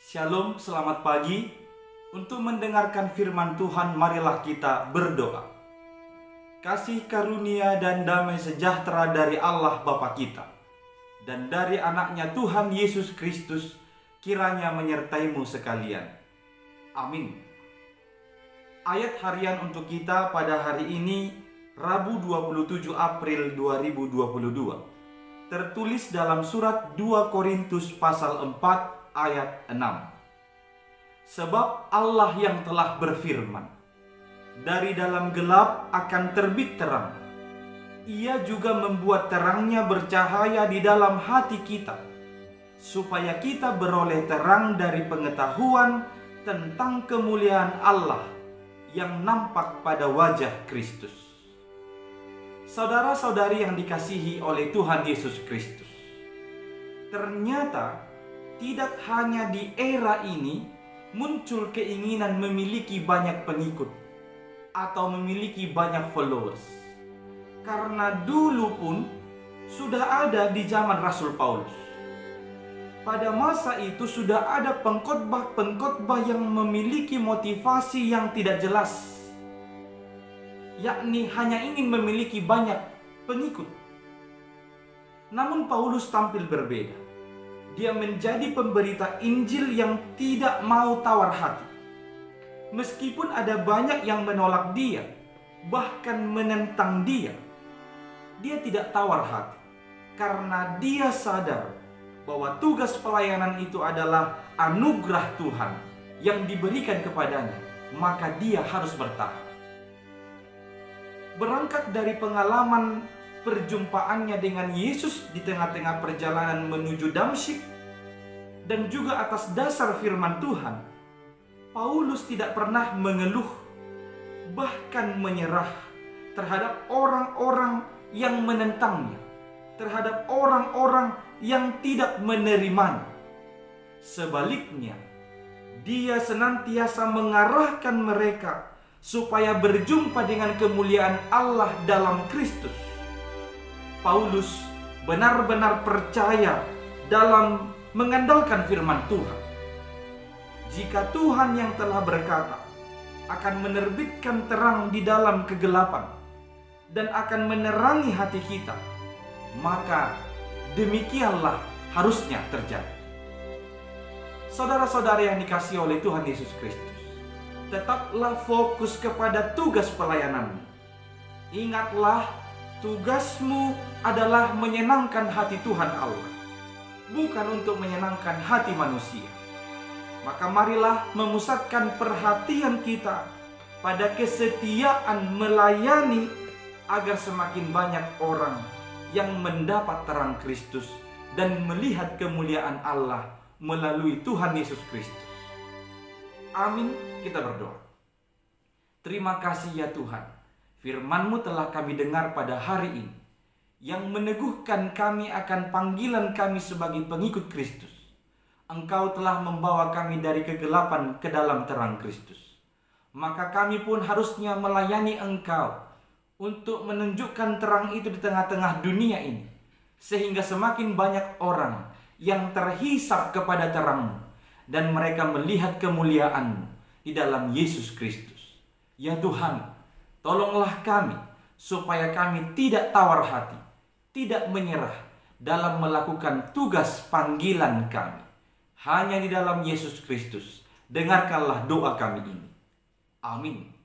Shalom, selamat pagi. Untuk mendengarkan firman Tuhan, marilah kita berdoa. Kasih karunia dan damai sejahtera dari Allah Bapa kita dan dari anaknya Tuhan Yesus Kristus kiranya menyertaimu sekalian. Amin. Ayat harian untuk kita pada hari ini, Rabu 27 April 2022, tertulis dalam surat 2 Korintus pasal 4 ayat 6. Sebab Allah yang telah berfirman, dari dalam gelap akan terbit terang. Ia juga membuat terangnya bercahaya di dalam hati kita, supaya kita beroleh terang dari pengetahuan tentang kemuliaan Allah yang nampak pada wajah Kristus. Saudara-saudari yang dikasihi oleh Tuhan Yesus Kristus, ternyata tidak hanya di era ini muncul keinginan memiliki banyak pengikut atau memiliki banyak followers. Karena dulu pun sudah ada di zaman Rasul Paulus. Pada masa itu sudah ada pengkhotbah-pengkhotbah yang memiliki motivasi yang tidak jelas, yakni hanya ingin memiliki banyak pengikut. Namun Paulus tampil berbeda. Dia menjadi pemberita Injil yang tidak mau tawar hati. Meskipun ada banyak yang menolak dia, bahkan menentang dia, dia tidak tawar hati. Karena dia sadar bahwa tugas pelayanan itu adalah anugerah Tuhan yang diberikan kepadanya, maka dia harus bertahan. Berangkat dari pengalaman perjumpaannya dengan Yesus di tengah-tengah perjalanan menuju Damsyik, dan juga atas dasar firman Tuhan, Paulus tidak pernah mengeluh, bahkan menyerah terhadap orang-orang yang menentangnya, terhadap orang-orang yang tidak menerimanya. Sebaliknya, dia senantiasa mengarahkan mereka supaya berjumpa dengan kemuliaan Allah dalam Kristus. Paulus benar-benar percaya dalam mengandalkan firman Tuhan. Jika Tuhan yang telah berkata akan menerbitkan terang di dalam kegelapan dan akan menerangi hati kita, maka demikianlah harusnya terjadi. Saudara-saudara yang dikasihi oleh Tuhan Yesus Kristus, tetaplah fokus kepada tugas pelayananmu. Ingatlah, tugasmu adalah menyenangkan hati Tuhan Allah, bukan untuk menyenangkan hati manusia. Maka marilah memusatkan perhatian kita pada kesetiaan melayani agar semakin banyak orang yang mendapat terang Kristus dan melihat kemuliaan Allah melalui Tuhan Yesus Kristus. Amin. Kita berdoa. Terima kasih ya Tuhan, firman-Mu telah kami dengar pada hari ini, yang meneguhkan kami akan panggilan kami sebagai pengikut Kristus. Engkau telah membawa kami dari kegelapan ke dalam terang Kristus. Maka kami pun harusnya melayani Engkau untuk menunjukkan terang itu di tengah-tengah dunia ini, sehingga semakin banyak orang yang terhisap kepada terang-Mu dan mereka melihat kemuliaan-Mu di dalam Yesus Kristus. Ya Tuhan, tolonglah kami supaya kami tidak tawar hati, tidak menyerah dalam melakukan tugas panggilan kami. Hanya di dalam Yesus Kristus, dengarkanlah doa kami ini. Amin.